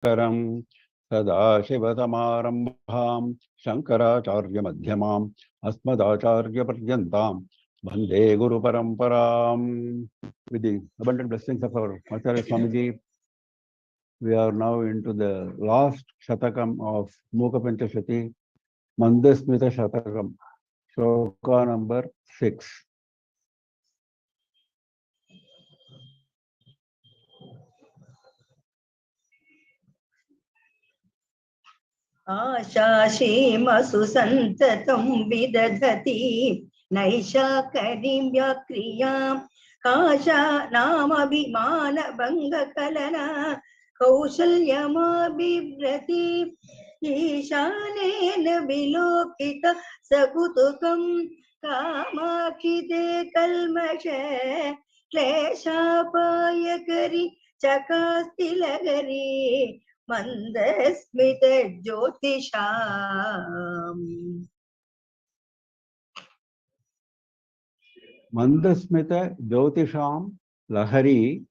Karam Sadashivasamarambham Shankaracharya Madhyamam Asmadacharya Paryantam Bhande Guru Paramparam. With the abundant blessings of our Acharya Swamiji, we are now into the last Shatakam of Mookapanchashati, Mandasmita Shatakam, Shloka number 6. आशाशीमसु सन्ततं विदधति नैषा करीं व्याक्रियां काशा नामभिमानभङ्गकलना कौशल्यमाबिभ्रति ईशानेन विलोकित सकुतुकं कामाक्षिते कल्मष क्लेशापायकरि चकास्तिलहरी मंदस्मित ज्योतिषाम् Mandasmita Jyotisham Lahari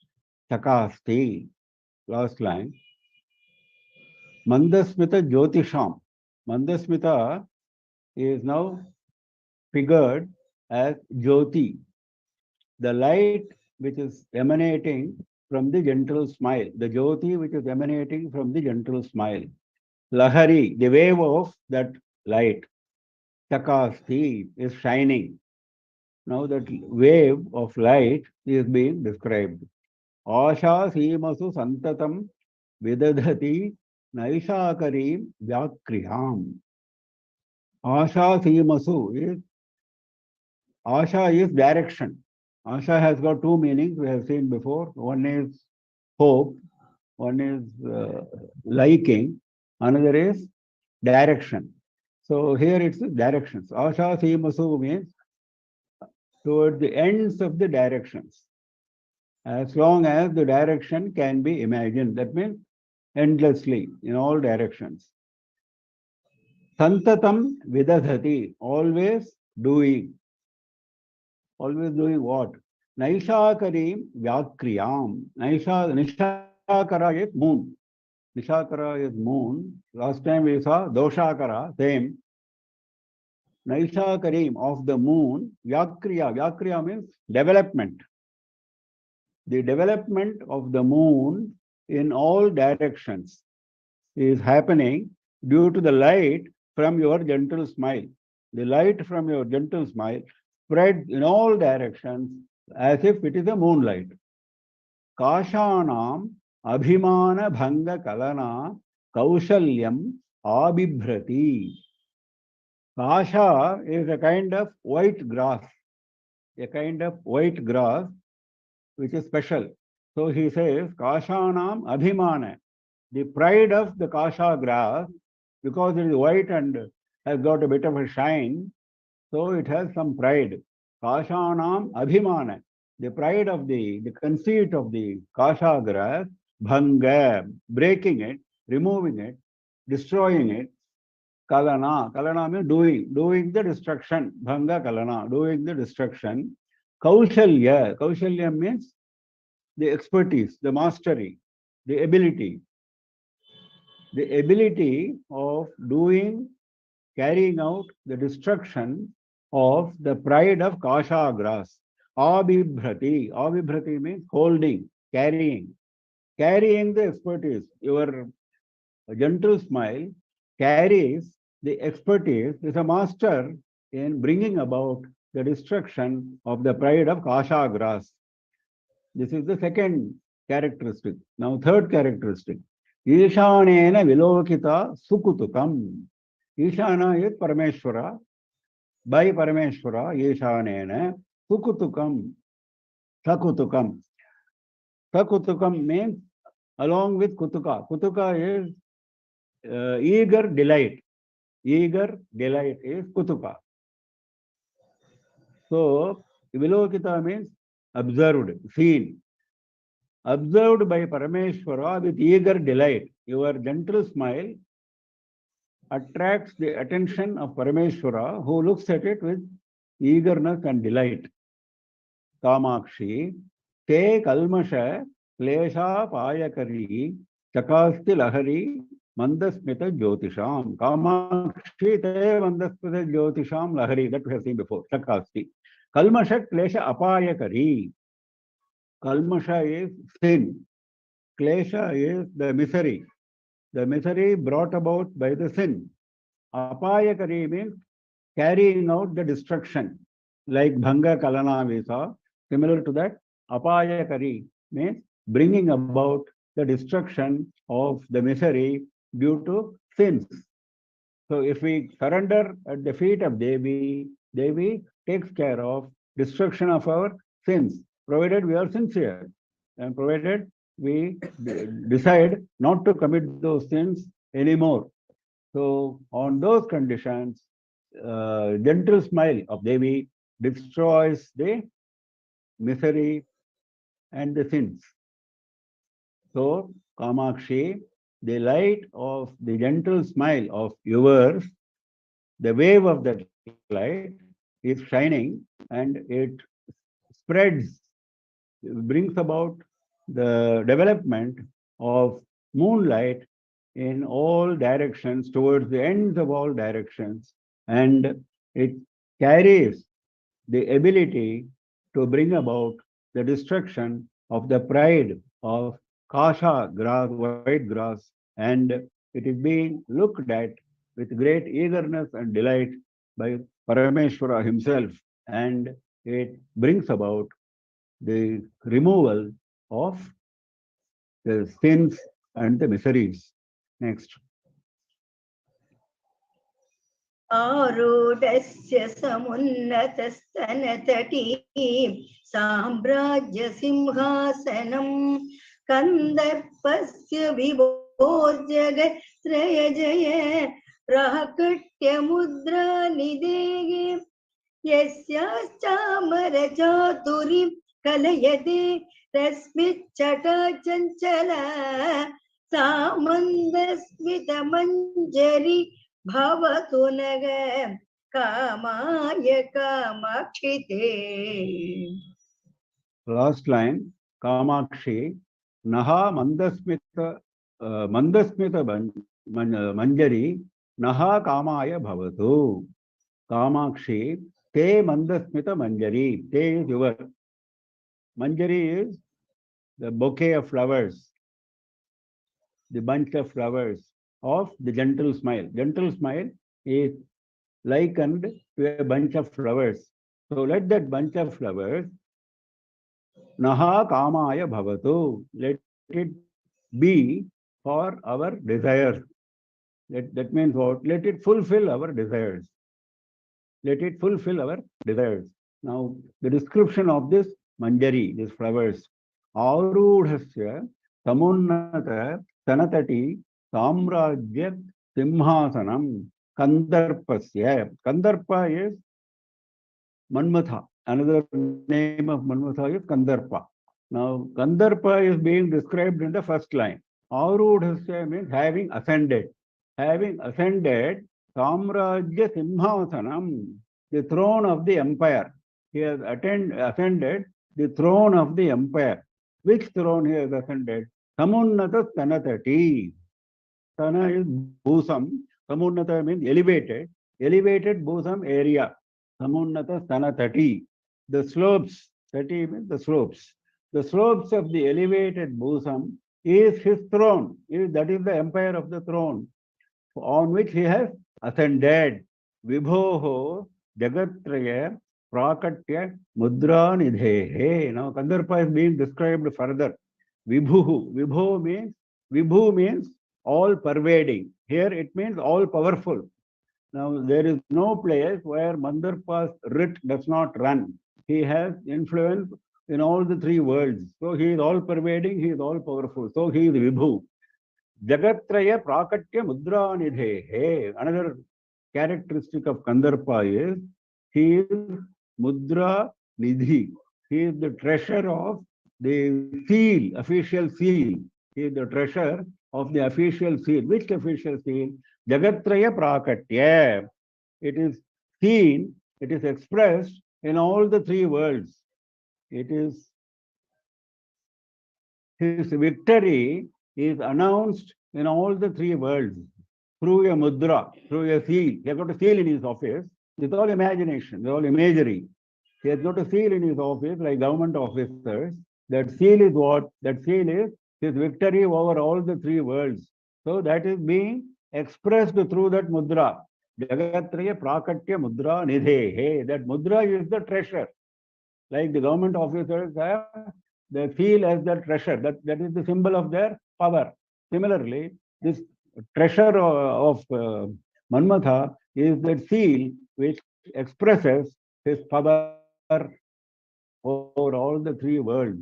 Chakasti. Last line. Mandasmita Jyotisham. Mandasmita is now figured as Jyoti, the light which is emanating from the gentle smile, the Jyoti which is emanating from the gentle smile. Lahari, the wave of that light. Chakasti is shining. Now that wave of light is being described. Asha Simasu Santatam Vidadhati Naishakarim Vyakriyam. Asha Simasu is Asha is direction. Asha has got two meanings we have seen before. One is hope, one is liking, another is direction. So here it's directions. Asha Simasu means towards the ends of the directions. As long as the direction can be imagined, that means endlessly in all directions. Santatam vidadhati, always doing. Always doing what? Naishakarim vyakriyam. Nishakara is moon. Nishakara is moon. Last time we saw doshakara, same. Naishakarim of the moon, vyakriya. Vyakriya means development. The development of the moon in all directions is happening due to the light from your gentle smile. The light from your gentle smile spreads in all directions as if it is a moonlight. Kashanam abhimana bhanga kalana kaushalyam abibhrati. Kasha is a kind of white grass, which is special. So he says, Kashanam abhimana, the pride of the kasha grass, because it is white and has got a bit of a shine, so it has some pride. Kashanam abhimana, the pride of the conceit of the kasha grass, bhanga, breaking it, removing it, destroying it. Kalana, kalana means doing the destruction. Bhanga kalana, doing the destruction. Kaushalya, kaushalya means the expertise, the mastery, the ability. The ability of carrying out the destruction of the pride of kasha grass. Abhibhrati. Abhibhrati means holding, carrying the expertise. Your gentle smile carries the expertise, is a master in bringing about the destruction of the pride of kasha grass. This is the second characteristic. Now, third characteristic. Ishanena vilokita sukutukam. Ishana is Parameshwara. By Parameshwara, Ishanena sukutukam. Sakutukam. Sakutukam means along with kutuka. Kutuka is eager delight. Eager delight is kutuka. So, vilokita means observed, seen. Observed by Parameshwara with eager delight. Your gentle smile attracts the attention of Parameshwara, who looks at it with eagerness and delight. Kamakshi, te kalmasha klesha payakari Chakasti Lahari Mandasmita Jyotisham. Kamakshi Te Mandasmita Jyotisham Lahari. That we have seen before. Chakasti. Kalmasha Klesha Apayakari. Kalmasha is sin. Klesha is the misery. The misery brought about by the sin. Apayakari means carrying out the destruction. Like Bhanga Kalana we saw. Similar to that, Apayakari means bringing about the destruction of the misery due to sins. So if we surrender at the feet of Devi, Devi takes care of destruction of our sins, provided we are sincere and provided we decide not to commit those sins anymore. So on those conditions, gentle smile of Devi destroys the misery and the sins. So Kamakshi, the light of the gentle smile of yours, the wave of that light is shining and it spreads, brings about the development of moonlight in all directions, towards the ends of all directions, and it carries the ability to bring about the destruction of the pride of kasha grass, white grass, and it is being looked at with great eagerness and delight by Parameshwara himself, and it brings about the removal of the sins and the miseries. Next. आरूढस्य समुन्नतस्तनतटी साम्राज्यसिंहासनम् कन्दर्पस्य विभोर्जगत्रयजय प्राकट्यमुद्रानिदेः यस्याश्चामरचातुरीं कलयते रश्मिच्चटाचञ्चला सा मन्दस्मितमञ्जरी भवतु नग कामाय कामाक्षिते. Last line, Kamakshi, Naha Mandasmita Manjari, Naha Kamaya Bhavatu. Kamakshi, Te Mandasmita Manjari. Te is your. Manjari is the bouquet of flowers, the bunch of flowers of the gentle smile. Gentle smile is likened to a bunch of flowers. So let that bunch of flowers, Naha Kamaya Bhavatu, let it be for our desires. That means what? Let it fulfill our desires. Let it fulfill our desires. Now, the description of this manjari, these flowers, Arudhasya Samunnata Sanatati Samrajya Simhasanam Kandarpasya. Kandarpa is Manmatha. Another name of Manmatha is Kandarpa. Now, Kandarpa is being described in the first line. Arudhasya means having ascended. Having ascended Samrajya Simhasanam, the throne of the empire. He has ascended the throne of the empire. Which throne he has ascended? Samunnata Stanatati. Stana is Bhusam. Samunnata means elevated. Elevated Bhusam area. Samunnata Stanatati. The slopes. Tati means the slopes. The slopes of the elevated Bhusam is his throne. That is the empire of the throne on which he has ascended. Vibhoho Jagatraya Prakatya Mudra Nidhehe. Now Kandarpa is being described further. Vibhu. Vibhu means all pervading. Here it means all powerful. Now there is no place where Mandarpa's writ does not run. He has influence in all the three worlds. So he is all pervading, he is all powerful. So he is Vibhu. Jagatraya Prakatya Mudra Nidhe. Another characteristic of Kandarpa is he is Mudra Nidhi. He is the treasure of the seal, official seal. He is the treasure of the official seal. Which official seal? Jagatraya Prakatya. It is seen, it is expressed in all the three worlds. It is his victory is announced in all the three worlds through a mudra, through a seal. He has got a seal in his office. It's all imagination, it's all imagery. He has got a seal in his office like government officers. That seal is what? That seal is his victory over all the three worlds. So that is being expressed through that mudra. Jagatraya Prakatya Mudra Nidhe. That mudra is the treasure. Like the government officers have the seal as the treasure. That is the symbol of their power. Similarly, this treasure of Manmatha is that seal which expresses his power over all the three worlds.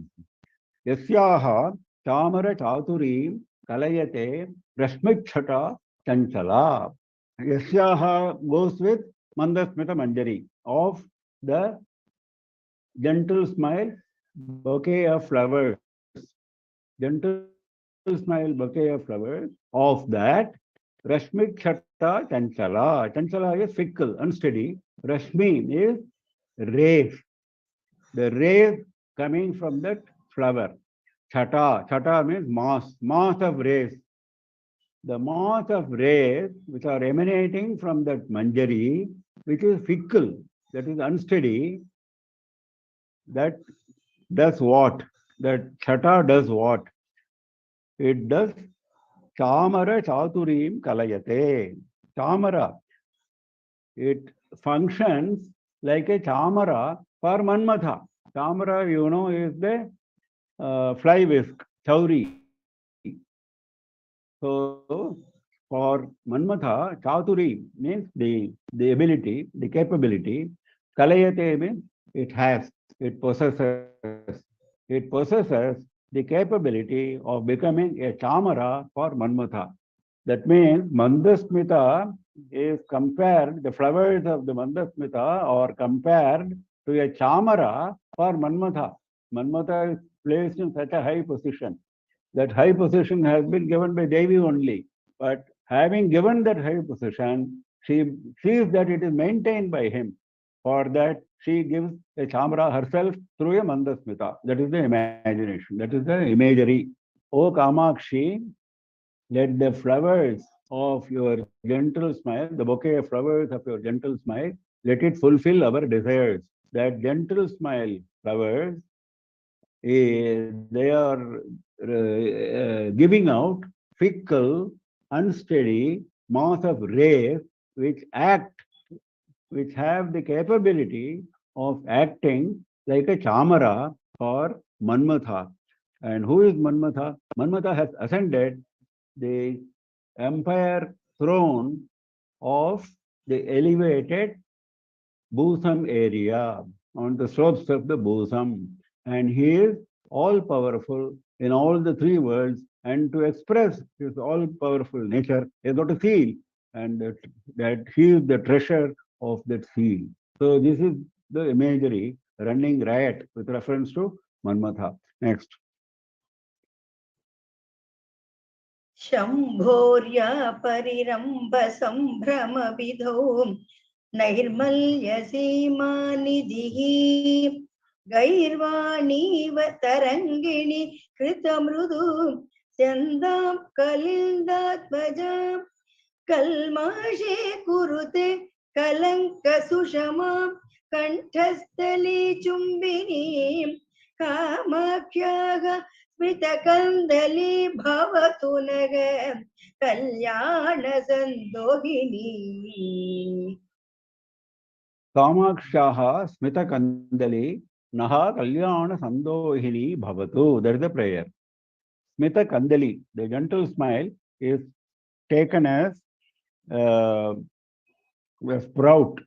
Yasyaha Chamara Chaturim Kalayate Rashmikshata Chanchala. Yasyaha goes with Mandasmita Manjari of the gentle smile, bouquet of flowers. Gentle smile, bouquet of flowers. Of that, Rashmi Kshata Chanchala. Chanchala is fickle, unsteady. Rashmi is rays. The rays coming from that flower. Chata. Chata means mass. Mass of rays. The mass of rays which are emanating from that manjari, which is fickle, that is unsteady, that does what? That chata does what? It does chamara chaturim kalayate. Chamara. It functions like a chamara for Manmatha. Chamara, you know, is the fly whisk, chauri. So for Manmatha, chaturi means the ability, the capability. Kalayate means it has, it possesses. It possesses the capability of becoming a chamara for Manmatha. That means Mandasmita is compared, the flowers of the Mandasmita are compared to a chamara for Manmatha. Manmatha is placed in such a high position. That high position has been given by Devi only. But having given that high position, she sees that it is maintained by him. For that, she gives a chamara herself through a Mandasmita. That is the imagination. That is the imagery. O Kamakshi, let the flowers of your gentle smile, the bouquet of flowers of your gentle smile, let it fulfill our desires. That gentle smile flowers, they are giving out fickle, unsteady mass of rays which act, which have the capability of acting like a chamara or Manmatha. And who is Manmatha? Manmatha has ascended the empire throne of the elevated bosom area, on the slopes of the bosom. And he is all powerful in all the three worlds. And to express his all powerful nature, he has got a seal, and that he is the treasure of that seal. So, this is the imagery running riot with reference to Manmatha. Next. शम्भोर्या परिरम्भ सम्भ्रम विधौ नैर्मल्य सीमानिधिः गैर्वाणीव Tarangini कृतमृदु स्यन्दां कलिन्दात्मजां कल्माषे कुरुते कलङ्कसुषमां कण्ठस्थली चुम्बिनीं कामाख्याः स्मितकन्दली भवतु नग कल्याणसन्दोहिनी Kamakshaha Smita Kandali Naha Kalyana Sandohini Bhavatu. That is the prayer. Smita Kandali, the gentle smile, is taken as a sprout.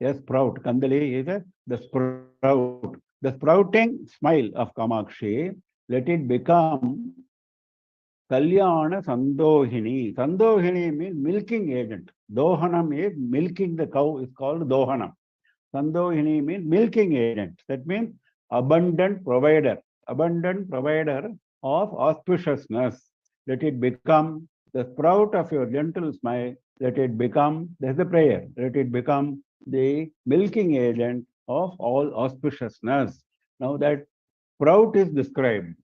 A sprout. Kandali is the sprout. The sprouting smile of Kamakshi, let it become Kalyana Sandohini. Sandohini means milking agent. Dohanam is milking the cow, is called Dohanam. Sandohini means milking agent. That means abundant provider of auspiciousness. Let it become the sprout of your gentle smile. Let it become, that's the prayer, let it become the milking agent of all auspiciousness. Now that sprout is described.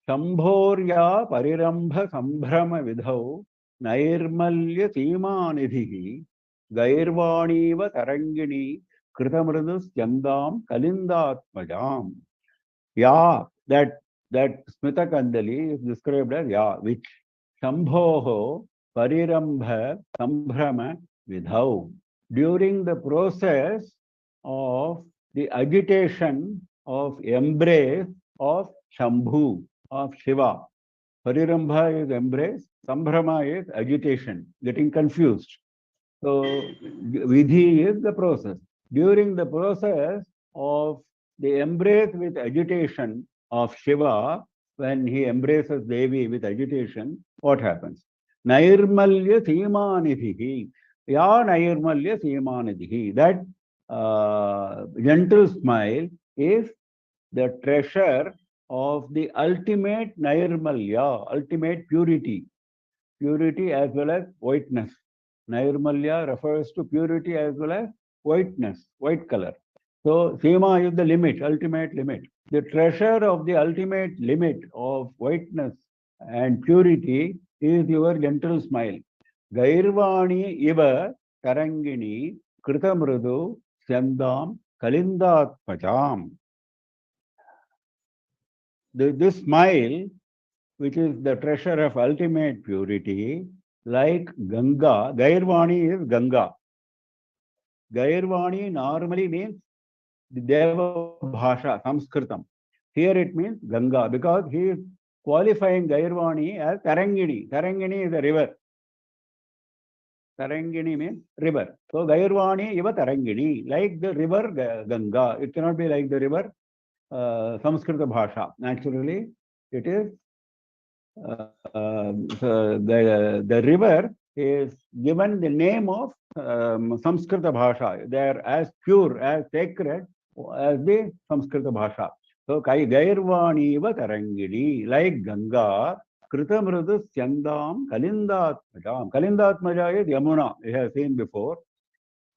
Shambhorya parirambha sambhrama vidhau nairmalya seemanidhihi gairvaniva tarangini kritamridus yandam kalindatmajam. Ya, that Smita Kandali is described as Ya, which Shambhoho Parirambha Sambhrama Vidhau. During the process of the agitation of embrace of Shambhu, of Shiva. Parirambha is embrace, Sambhrama is agitation, getting confused. So Vidhi is the process. During the process of the embrace with agitation of Shiva, when he embraces Devi with agitation, what happens? Nairmalya Seemanidhihi. Ya Nairmalya Seemanidhihi. That gentle smile is the treasure of the ultimate Nairmalya, ultimate purity. Purity as well as whiteness. Nairmalya refers to purity as well as whiteness, white color. So Seema is the limit, ultimate limit. The treasure of the ultimate limit of whiteness and purity is your gentle smile. Gairvani iva tarangini kritamrudu syandam kalindatmajam. This smile, which is the treasure of ultimate purity, like Ganga. Gairvani is Ganga. Gairvani normally means the Deva Bhasha, Sanskritam. Here it means Ganga because he is qualifying Gairvani as Tarangini. Tarangini is a river. Tarangini means river. So Gairvani iva Tarangini, like the river Ganga. It cannot be like the river Samskrita Bhasha. Naturally, it is the river is given the name of Samskrita Bhasha. They are as pure, as sacred as the Samskrita Bhasha. So, Gairvani va Tarangini, like Ganga, Kritamrudu Syandam Kalindatmajam. Kalindatmaja is Yamuna, we have seen before.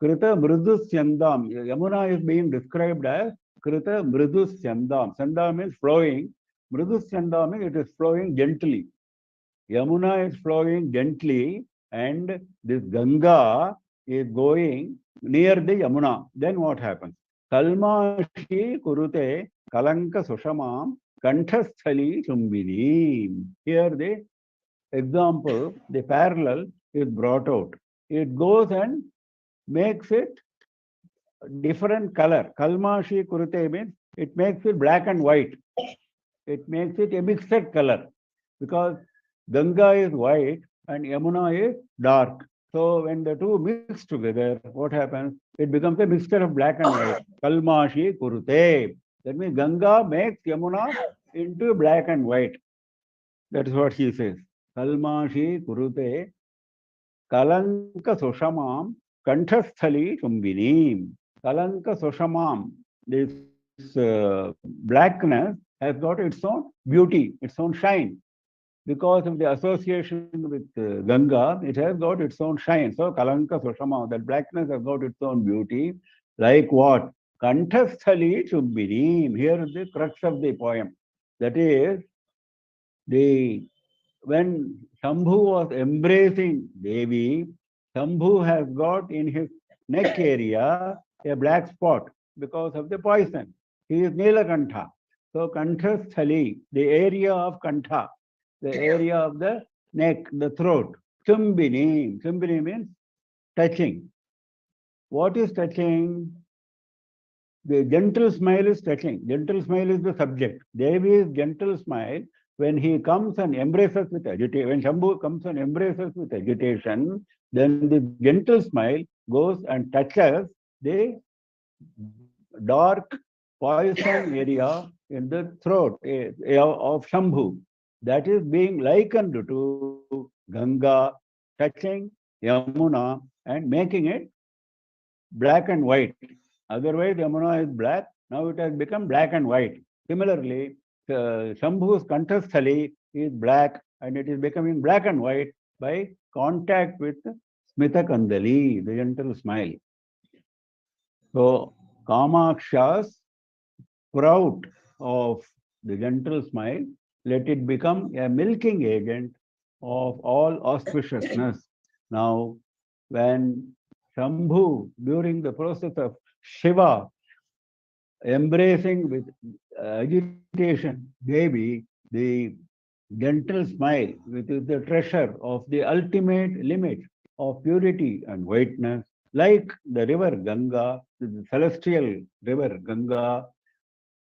Krita Mrudu Syandam. Yamuna is being described as Krita Mrudu Syandam. Syandam means flowing. Mrudu Syandam means it is flowing gently. Yamuna is flowing gently, and this Ganga is going near the Yamuna. Then what happens? Kalmashi kurute kalanka sushamam kanthasthali chumbini. Here the example, the parallel is brought out. It goes and makes it different color. Kalmashi kurute means it makes it black and white. It makes it a mixed color because Ganga is white and Yamuna is dark. So when the two mix together, what happens? It becomes a mixture of black and white. Kalmashi kurute. That means Ganga makes Yamuna into black and white. That is what he says. Kalmashi kurute kalanka sushamam kanthasthali chumbini. Kalanka sushamam. This blackness has got its own beauty, its own shine. Because of the association with Ganga, it has got its own shine. So Kalanka Sushama, that blackness has got its own beauty. Like what? Kanthasthali Chumbini. Here is the crux of the poem. That is, the when Shambhu was embracing Devi, Shambhu has got in his neck area a black spot because of the poison. He is Nilakantha. So Kanthasthali, the area of Kantha, the area of the neck, the throat. Chumbini. Chumbini means touching. What is touching? The gentle smile is touching. Gentle smile is the subject. Devi's gentle smile, when he comes and embraces with agitation, when Shambhu comes and embraces with agitation, then the gentle smile goes and touches the dark poison area in the throat of Shambhu. That is being likened to Ganga touching Yamuna and making it black and white. Otherwise, Yamuna is black. Now it has become black and white. Similarly, Shambhu's Kanthasthali is black and it is becoming black and white by contact with Smita Kandali, the gentle smile. So, Kamaksha's proud of the gentle smile let it become a milking agent of all auspiciousness. Now, when Shambhu, during the process of Shiva embracing with agitation, Devi, the gentle smile, which is the treasure of the ultimate limit of purity and whiteness, like the river Ganga, the celestial river Ganga,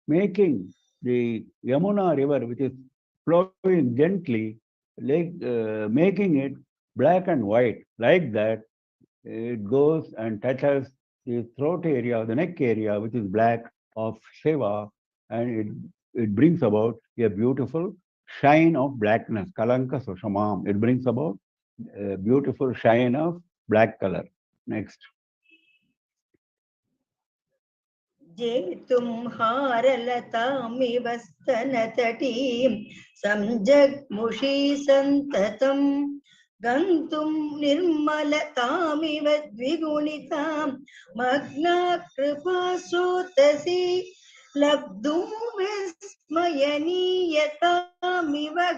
making the Yamuna river, which is flowing gently, like making it black and white, like that, it goes and touches the throat area, the neck area, which is black of Shiva, and it brings about a beautiful shine of blackness, Kalanka Sushamam. It brings about a beautiful shine of black color. Next. जेतुं हारलतामिव स्तनतटीं संजग्मुषी सन्ततं गन्तुं निर्मलतामिव द्विगुणितां मग्ना कृपासोतसि लब्धुं विस्मयनीयतामिव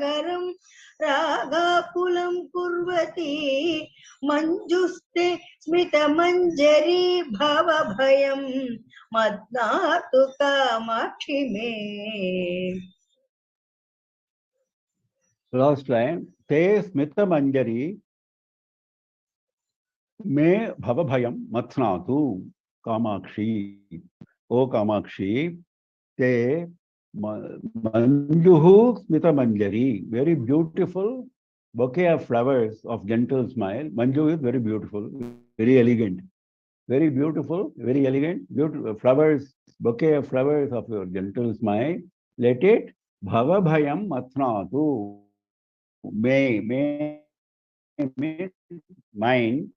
गरं रागाकुलं कुर्वती मञ्जुस्ते स्मितमञ्जरी भवभयं मद्नातु कामाक्षि मे. Last line. Te smita manjari me bhavabhayam mathnatu Kamakshi. O Kamakshi, te manjuhu smita manjari. Very beautiful bouquet of flowers of gentle smile. Manju is very beautiful, very elegant. Very beautiful, very elegant, beautiful flowers, bouquet of flowers of your gentle smile. Let it bhavabhayam mathnatu. May mind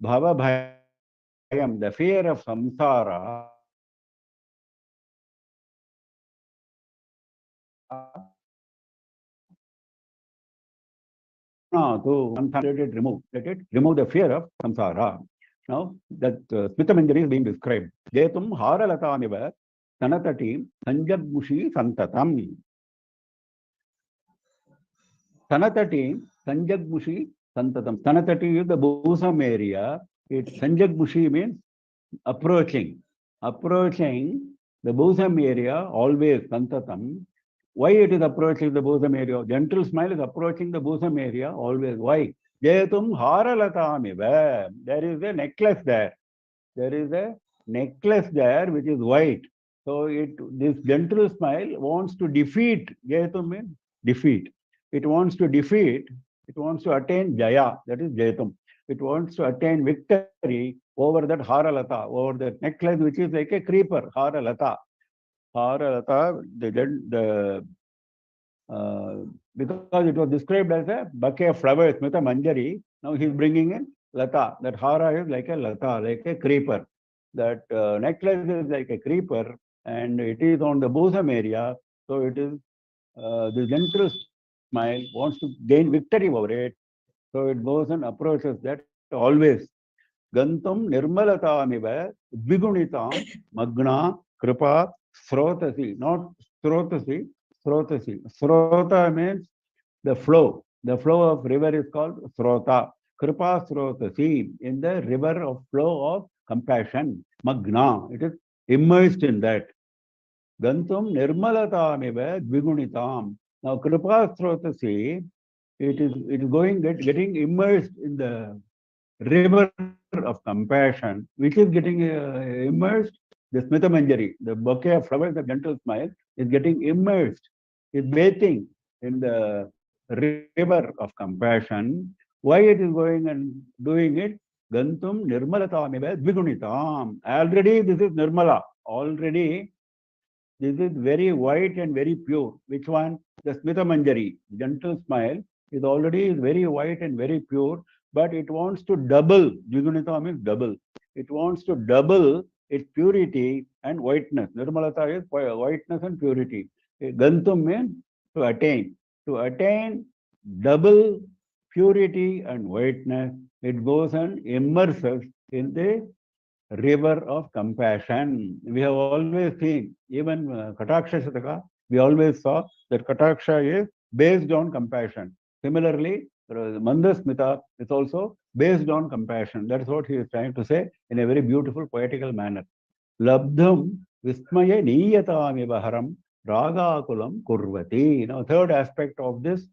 bhavabhayam, the fear of samsara, let it remove the fear of samsara. Now that Smita Manjari is being described. Jetum haralataniva tanatatim sanjagmushi santatam. Tanatatim sanjagmushi santatam. Tanatati is the bosom area. It sanjagmushi means approaching. Approaching the bosom area always santatam. Why it is approaching the bosom area? Gentle smile is approaching the bosom area always. Why? Jetum haralatamiva. There is a necklace there. There is a necklace there which is white. So this gentle smile wants to defeat. Jetum means defeat. It wants to defeat. It wants to attain jaya. That is Jetum. It wants to attain victory over that haralata, over the necklace which is like a creeper. Haralata. Haralata, because it was described as a bouquet of flowers, Smita Manjari. Now he is bringing in Lata. That hara is like a Lata, like a creeper. That necklace is like a creeper, and it is on the bosom area. So it is the gentle smile wants to gain victory over it. So it goes and approaches that always. Gantum nirmalatamiva dvigunitam magna kripa srotasi, not srotasi, srotasi. Srota means the flow. The flow of river is called srota. Kripa srotasi, in the river of flow of compassion. Magna, it is immersed in that. Gantum nirmalatamiva dvigunitam. Now kripa srotasi, it is going getting immersed in the river of compassion, which is getting immersed. The Smita Manjari, the bouquet of flowers, the gentle smile, is getting immersed, is bathing in the river of compassion. Why it is going and doing it? Gantum nirmalatamiva dvigunitam. Already this is nirmala. Already this is very white and very pure. Which one? The Smita Manjari, gentle smile, is already very white and very pure, but it wants to double. Dvigunita means double. It wants to double its purity and whiteness. Nirmalata is whiteness and purity. Gantum means to attain. To attain double purity and whiteness, it goes and immerses in the river of compassion. We have always seen, even Kataksha Shataka, We always saw that Kataksha is based on compassion. Similarly, Mandasmita is also based on compassion. That's what he is trying to say in a very beautiful poetical manner. Labdham vismaya niyatamiva haram ragakulam kurvati. Now, third aspect of this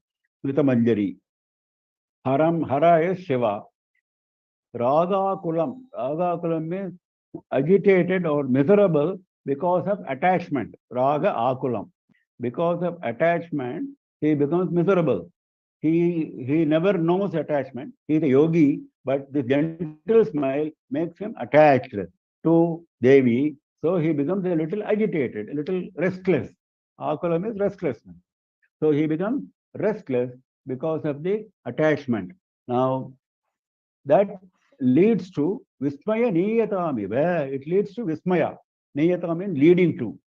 Smita Manjari. Haram, Hara is Shiva. Ragakulam means agitated or miserable because of attachment. Raga akulam. Because of attachment, he becomes miserable. He never knows attachment. He is a yogi, but the gentle smile makes him attached to Devi. So he becomes a little agitated, a little restless. Akulam is restlessness. So he becomes restless because of the attachment. Now, that leads to Vismaya Niyatami, where it leads to Vismaya. Niyata means leading to.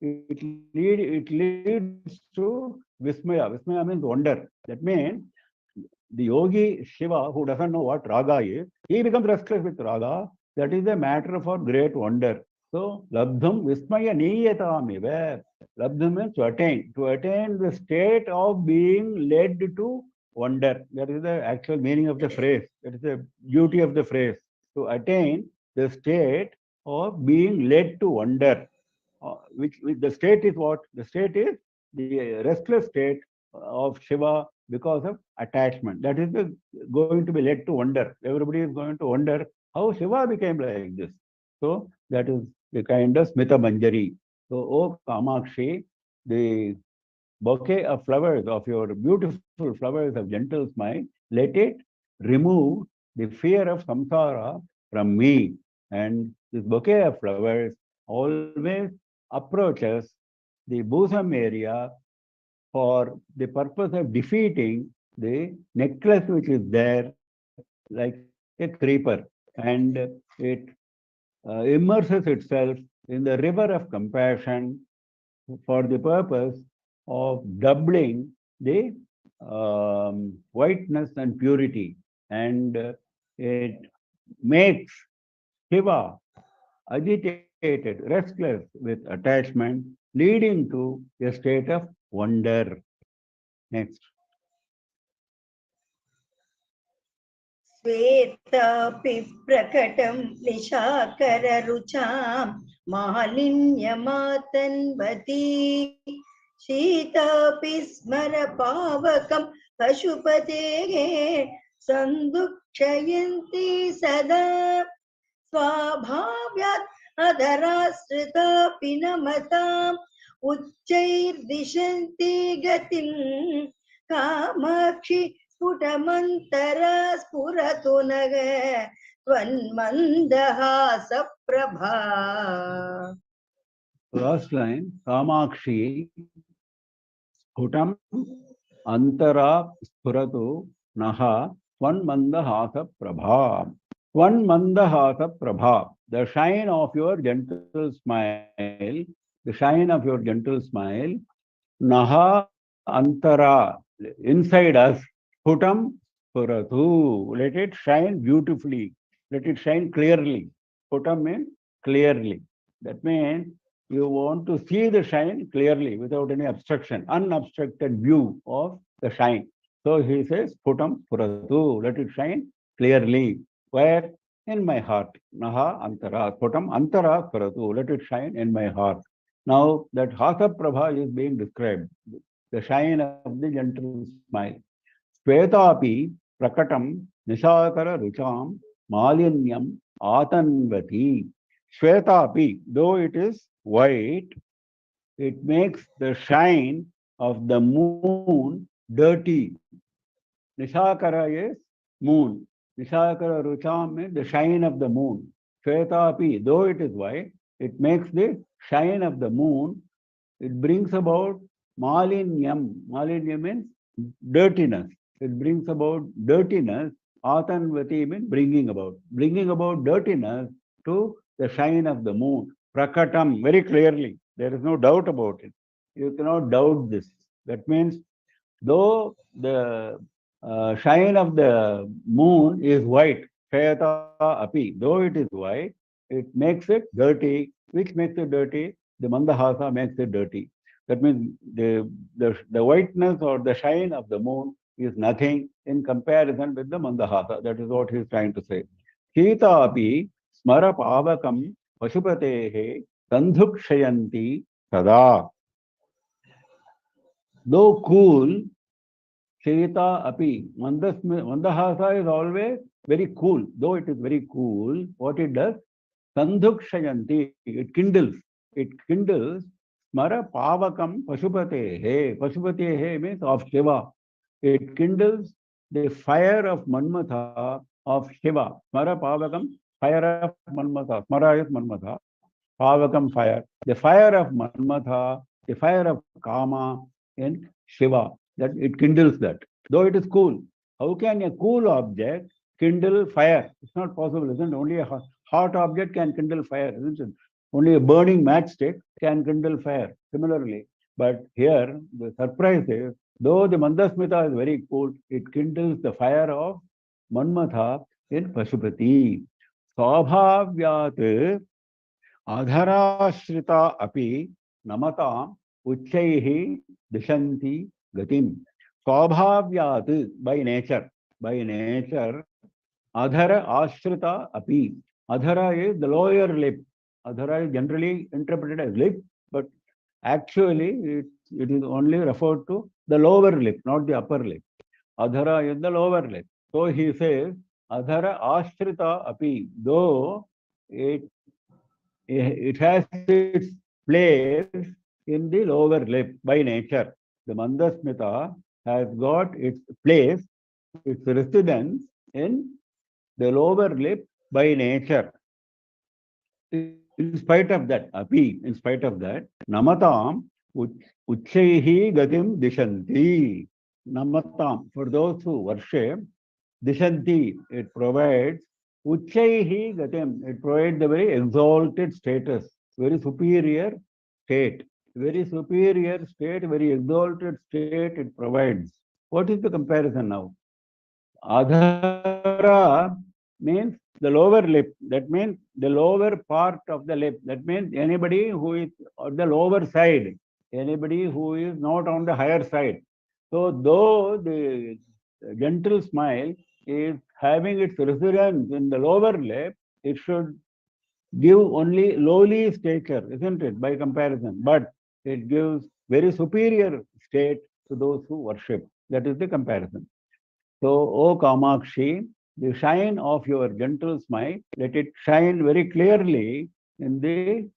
It leads to Vismaya. Vismaya means wonder. That means the yogi Shiva, who doesn't know what raga is, he becomes restless with raga. That is a matter for great wonder. So, Labdham Vismaya Niyatami, where Labdham means to attain the state of being led to wonder. That is the actual meaning of the phrase. That is the beauty of the phrase. To attain the state of being led to wonder. Which the state is what? The state is the restless state of Shiva because of attachment. That is going to be led to wonder. Everybody is going to wonder how Shiva became like this. So that is the kind of Smita Manjari. So, O Kamakshi, the bouquet of flowers, of your beautiful flowers of gentle smile, let it remove the fear of samsara from me. And this bouquet of flowers always approaches the bosom area for the purpose of defeating the necklace which is there like a creeper. And it immerses itself in the river of compassion for the purpose of doubling the whiteness and purity. And it makes Shiva agitated, restless with attachment, leading to a state of wonder. Next. श्वेतापि प्रकटं निशाकररुचां मालिन्यमातन्वती शीतापि स्मरपावकं पशुपतेः सन्दुक्षयन्ती सदा स्वाभाव्यात् अधराश्रितापि नमताम् उच्चैर्दिशन्ति गतिं कामाक्षि स्फुटमन्तरा स्फुरतु नग त्वन्मन्दहासप्रभा. Last line, Kamakshi, Sputam, Antara, Spuratu, Naha, Swan Mandahasa Prabha. Swan Mandahasa Prabha. The shine of your gentle smile, the shine of your gentle smile, Naha Antara, inside us, Sputam Spuratu. Let it shine beautifully. Let it shine clearly. Sputam means clearly. That means you want to see the shine clearly without any obstruction, unobstructed view of the shine. So he says, Putam Puratu, let it shine clearly. Where? In my heart. Naha Antara. Putam Antara Puratu, let it shine in my heart. Now that Hasa Prabha is being described, the shine of the gentle smile. Swetapi Prakatam Nishakara Rucham Malinyam Atanvati. Swetapi, though it is white, it makes the shine of the moon dirty. Nishakara is moon. Nishakara Rucham means the shine of the moon. Swetapi, though it is white, it makes the shine of the moon. It brings about malinyam. Malinyam means dirtiness. It brings about dirtiness. Atanvati means bringing about dirtiness to the shine of the moon. Prakatam, very clearly. There is no doubt about it. You cannot doubt this. That means, though the shine of the moon is white, Shayata api, though it is white, it makes it dirty. Which makes it dirty? the mandahasa makes it dirty. That means the whiteness or the shine of the moon is nothing in comparison with the mandahasa. That is what he is trying to say. Sita api smara pavakam pashupatehe sandhukshayanti sada. Though cool, Sheta api. Mandahasa is always very cool. Though it is very cool, what it does? Sandhukshayanti. It kindles. It kindles. Smara pavakam pashupatehe. Pashupatehe means of Shiva. It kindles the fire of Manmatha of Shiva. Smara pavakam, fire of Manmatha. Smara is Manmatha. Pavakam fire. The fire of Manmatha, the fire of Kama in Shiva. That it kindles that. Though it is cool. How can a cool object kindle fire? It's not possible, isn't it? Only a hot object can kindle fire, isn't it? Only a burning matchstick can kindle fire. Similarly, but here the surprise is, though the Mandasmita is very cool, it kindles the fire of Manmatha in Pashupati. Swabhavyat adharashrita api namatam uchaihi dishanti gatim. Swabhavyat, by nature. By nature, adhara ashrita api. Adhara is the lower lip. Adhara is generally interpreted as lip, but actually it is only referred to the lower lip, not the upper lip. Adhara is the lower lip. So he says, adhara ashrita api, though it it has its place in the lower lip by nature. The Mandasmita has got its place, its residence in the lower lip by nature. In spite of that, api, in spite of that, namatam uchaihi gatim dishanti. Namatam, for those who worship, dishanti, it provides uchaihi gatim, it provides the very exalted status, very superior state, very superior state, very exalted state it provides. What is the comparison now? Adhara means the lower lip. That means the lower part of the lip. That means anybody who is on the lower side, anybody who is not on the higher side. So though the gentle smile is having its residence in the lower lip, it should give only lowly stature, isn't it, by comparison? But it gives very superior state to those who worship. That is the comparison. So, O Kamakshi, the shine of your gentle smile, let it shine very clearly in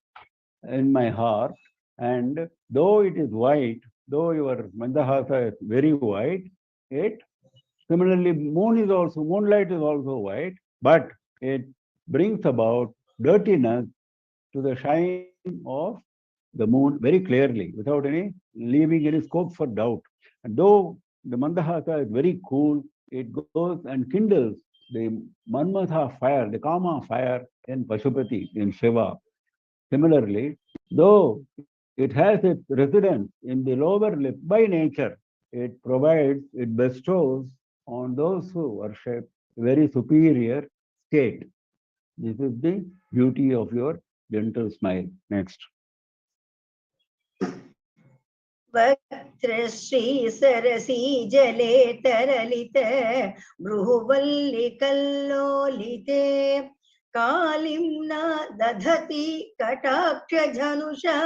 my heart. And though it is white, though your Mandahasa is very white, it similarly moonlight is also white, but it brings about dirtiness to the shine of the moon very clearly, without any leaving any scope for doubt. And though the Mandahasa is very cool, it goes and kindles the Manmatha fire, the Kama fire in Pashupati, in Shiva. Similarly, though it has its residence in the lower lip by nature, it provides, it bestows on those who worship a very superior state. This is the beauty of your gentle smile. Next. वक्त्रश्री सरसी जले तरलित भ्रुवल्लिकल्लोलिते कालिम्ना दधति कटाक्षधनुषा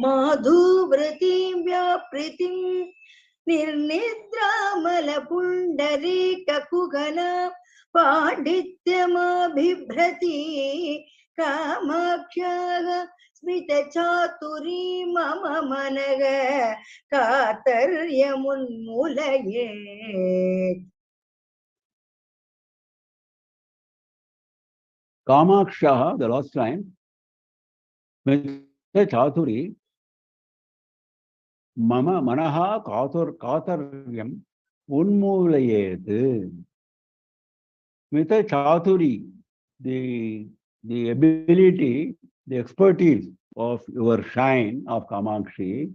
माधुवृतिं व्यापृतिं निर्निद्रामलपुण्डरीककुगन पाण्डित्यमभिभ्रति कामाख्याः स्मितचातुरी मम मनः कातर्यमुन्मूलयेत्. Kamaksha, the last line, Chaturi, Mama Manaha Kataryam Unmulayet. Smita Chaturi, the ability, the expertise of your shine of Kamakshi,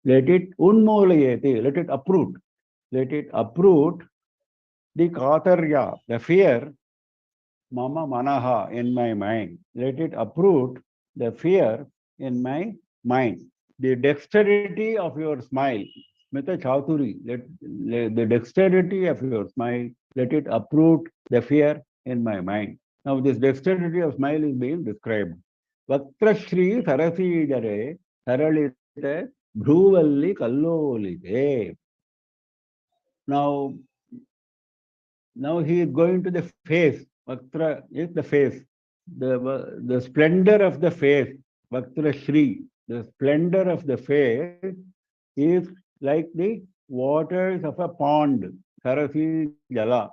let it unmulayete, let it uproot the Katarya, the fear, Mama Manaha, in my mind. Let it uproot the fear in my mind. The dexterity of your smile, Smita Chaturi, the dexterity of your smile, let it uproot the fear in my mind. Now, this dexterity of smile is being described. Vaktrashri Sarasi Jare Saralite Bhruvalli Kallolite. Now, now he is going to the face. Vaktra is the face. The splendor of the face, Vaktra Shri, the splendor of the face is like the waters of a pond, Sarasi Jala.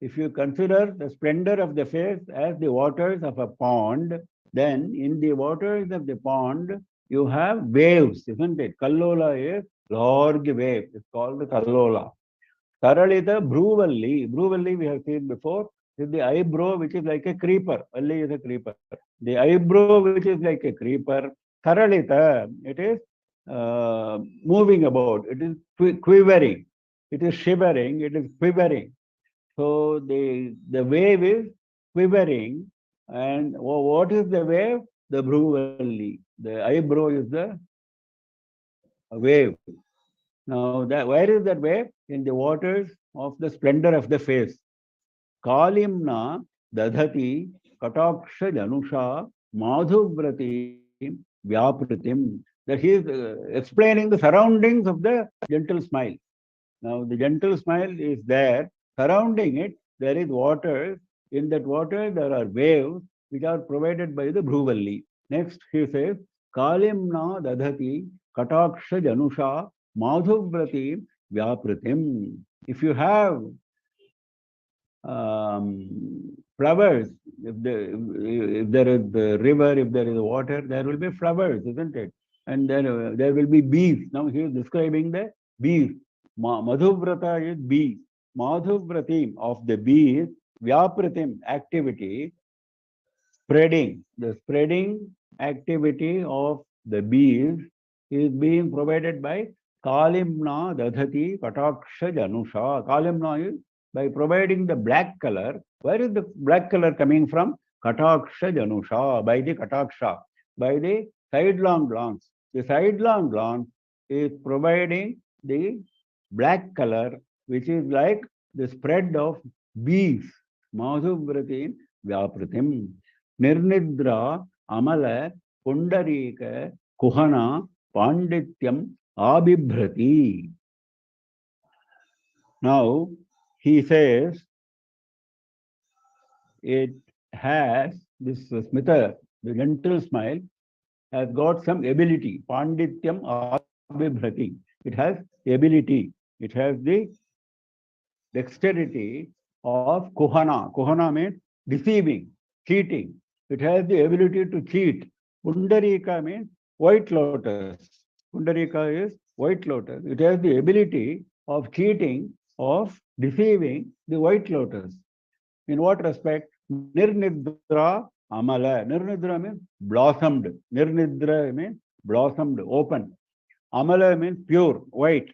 If you consider the splendor of the face as the waters of a pond, then in the waters of the pond, you have waves, isn't it? Kallola is large wave. It's called the Kallola. Saralita Bhruvalli. Bhruvalli we have seen before is the eyebrow which is like a creeper. Valli is a creeper. The eyebrow which is like a creeper. Saralita, it is moving about. It is quivering. It is shivering. It is quivering. So the wave is quivering. And what is the wave? The Bhruvalli. The eyebrow is the wave. Now, where is that wave? In the waters of the splendor of the face. Kalimna dadhati kataksha janusha madhuvrati vyapritim. That he is explaining the surroundings of the gentle smile. Now, the gentle smile is there. Surrounding it, there is water. In that water, there are waves which are provided by the Bhruvalli. Next, he says, Kalimna dadhati kataksha janusha madhuvrati vyapritim. If you have flowers, if there is the river, if there is water, there will be flowers, isn't it? And then there will be bees. Now he is describing the bees. Madhuvrata is bee. Madhuvratim of the bees, Vyapratim activity, spreading. The spreading activity of the bees is being provided by Kalimna Dadhati Kataksha Janusha. Kalimna is by providing the black color. Where is the black color coming from? Kataksha Janusha, by the Kataksha, by the sidelong glance. The sidelong glance is providing the black color, which is like the spread of bees. Madhuvrati Vyapratim. Nirnidra Amala Pundarika Kuhana Pandityam Abhibhrati. Now he says it has this Smita, the gentle smile, has got some ability. Pandityam Abhibhrati. It has ability. It has the dexterity of Kuhana. Kuhana means deceiving, cheating. It has the ability to cheat. Pundarika means white lotus. Pundarika is white lotus. It has the ability of cheating, of deceiving the white lotus. In what respect? Nirnidra amala. Nirnidra means blossomed. Nirnidra means blossomed, open. Amala means pure white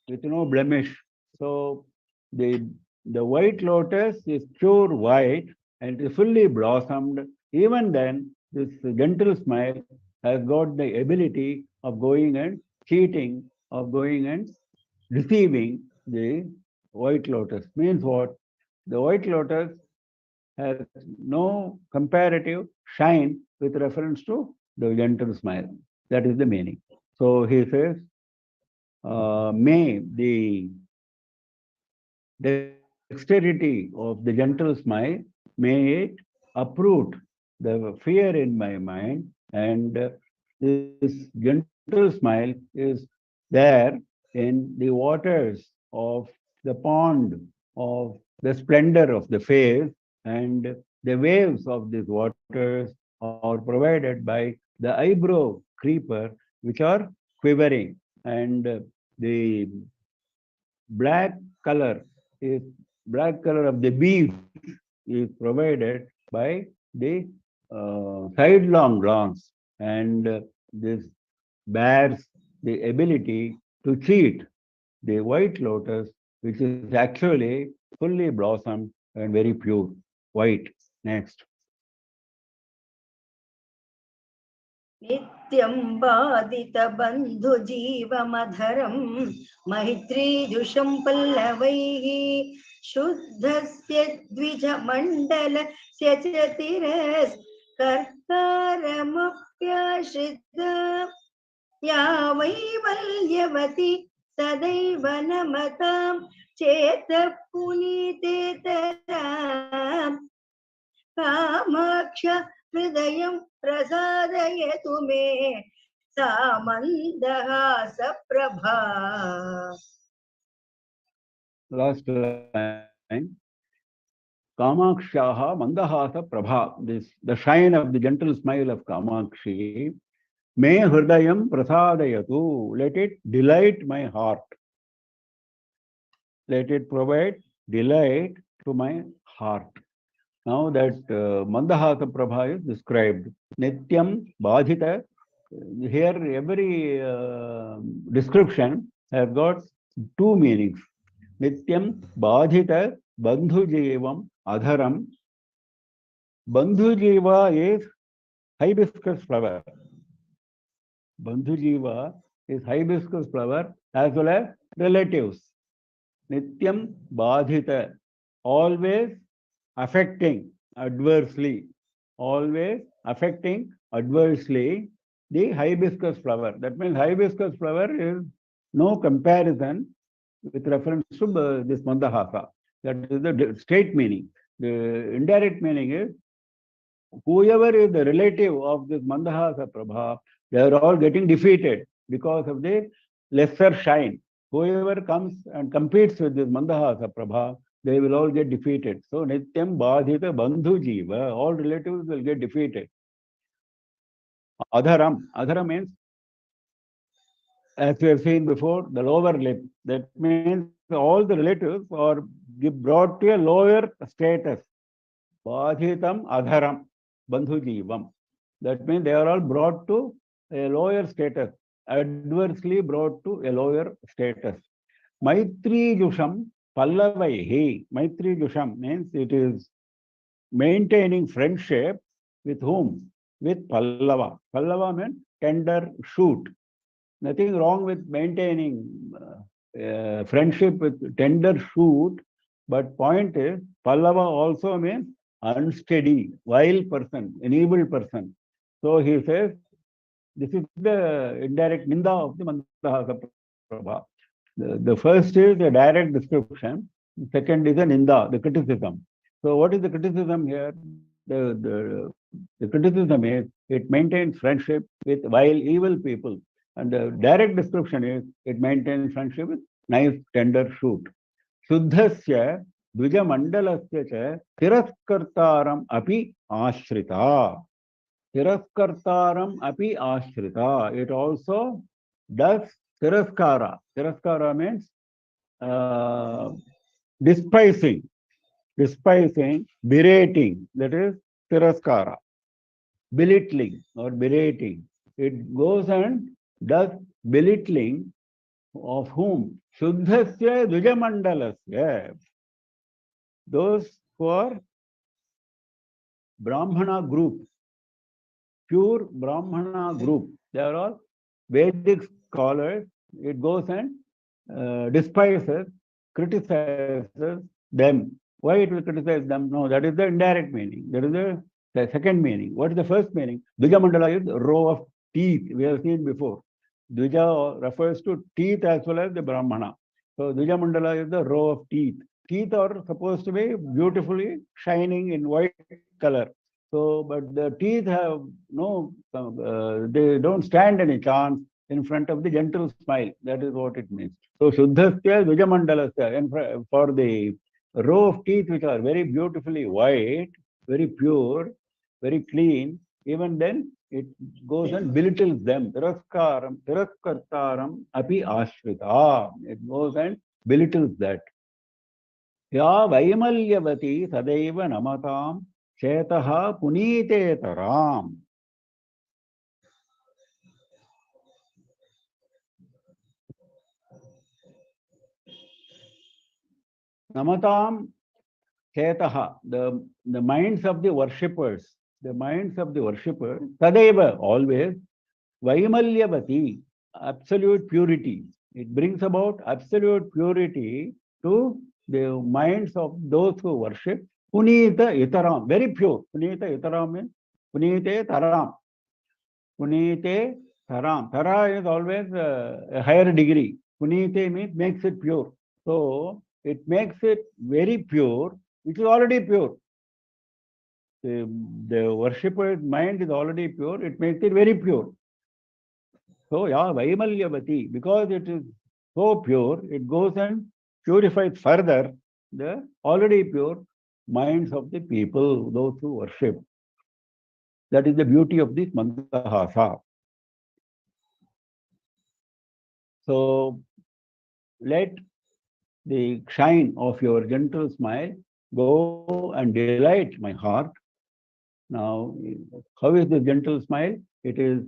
with no blemish. So the white lotus is pure white and it is fully blossomed. Even then, this gentle smile has got the ability of going and cheating, of going and deceiving the white lotus. Means what? The white lotus has no comparative shine with reference to the gentle smile. That is the meaning. So he says, may the dexterity of the gentle smile, may it uproot the fear in my mind, and this gentle smile is there in the waters of the pond of the splendor of the face, and the waves of these waters are provided by the eyebrow creeper, which are quivering, and the black color is black color of the bees is provided by the sidelong glance, and this bears the ability to cheat the white lotus, which is actually fully blossomed and very pure white. Next. नित्यं बाधितबन्धुजीवमधरं मैत्रीजुषं पल्लवैः शुद्धस्य द्विजमण्डलस्य च तिरस्कर्तारमप्याश्रित या वैवल्यवती सदैव नमतां चेतः पुनीतेतराम् कामाक्ष हृदयं प्रसादयतु मे सा मन्दहासप्रभा. Last line. Kamakshaha mandahasa prabha. This the shine of the gentle smile of Kamakshi. May hridayam prasadayatu. Let it delight my heart. Let it provide delight to my heart. Now that mandahasa prabha is described. Nityam bhajita. Here every description has got two meanings. Nityam bhajita bandhujevam adharam. Bandhujiva is hibiscus flower. Bandhujiva is hibiscus flower as well as relatives. Nityam bhajita, always affecting adversely, always affecting adversely the hibiscus flower. That means hibiscus flower is no comparison with reference to this mandahasa. That is the straight meaning. The indirect meaning is whoever is the relative of this mandahasa prabha, they are all getting defeated because of the lesser shine. Whoever comes and competes with this mandahasa prabha, they will all get defeated. So nityam badhita bandhu jiva, all relatives will get defeated. Adharam, adhara means, as we have seen before, the lower lip. That means all the relatives are brought to a lower status. Badhitam adharam bandhu jivam. That means they are all brought to a lower status, adversely brought to a lower status. Maitri Jusham Pallavaihi. Maitri Jusham means it is maintaining friendship with whom? With Pallava. Pallava means tender shoot. Nothing wrong with maintaining friendship with tender shoot, but point is, Pallava also means unsteady, wild person, an evil person. So he says, this is the indirect ninda of the Mandahasa Prabha. The first is a direct description, the second is a ninda, the criticism. So what is the criticism here? The criticism is it maintains friendship with vile, evil people. And the direct description is it maintains friendship with nice, tender shoot. Shuddhasya Dvijamandalasya cha Tiraskartaram api ashrita. Tiraskartaram api ashrita. It also does tiraskara. Tiraskara means uh, despising, berating. That is tiraskara. Belittling or berating. It goes and does belittling of whom? Shuddhasya Dvijamandalasya. Those who are Brahmana group, pure Brahmana group. They are all Vedic scholars. It goes and despises, criticizes them. Why it will criticize them? No, that is the indirect meaning. That is the second meaning. What is the first meaning? Dvijamandala is row of teeth. We have seen before. Dvija refers to teeth as well as the Brahmana. So Dvijamandala is the row of teeth. Teeth are supposed to be beautifully shining in white color. So, but the teeth have no, they don't stand any chance in front of the gentle smile. That is what it means. So, Shuddhasya Vijamandalasya, and for the row of teeth which are very beautifully white, very pure, very clean, even then it goes and belittles them. Tiraskartaram api ashrita. It goes and belittles that. Ya Vaimalyavati Sadaiva Namatam Chetaha Punitetaram. Namatam Chetaha, the minds of the worshippers. the minds of the worshippers, Tadeva, always, Vaimalyavati, absolute purity. It brings about absolute purity to the minds of those who worship. Punita Itaram, very pure. Punita Itaram means Punite Taram. Punite Taram. Tara is always a higher degree. Punite means makes it pure. So it makes it very pure, which is already pure. The worshipper's mind is already pure, it makes it very pure. So, yeah, Vaimalyavati, because it is so pure, it goes and purifies further the already pure minds of the people, those who worship. That is the beauty of this Mandahasa. So, let the shine of your gentle smile go and delight my heart. Now, how is the gentle smile? It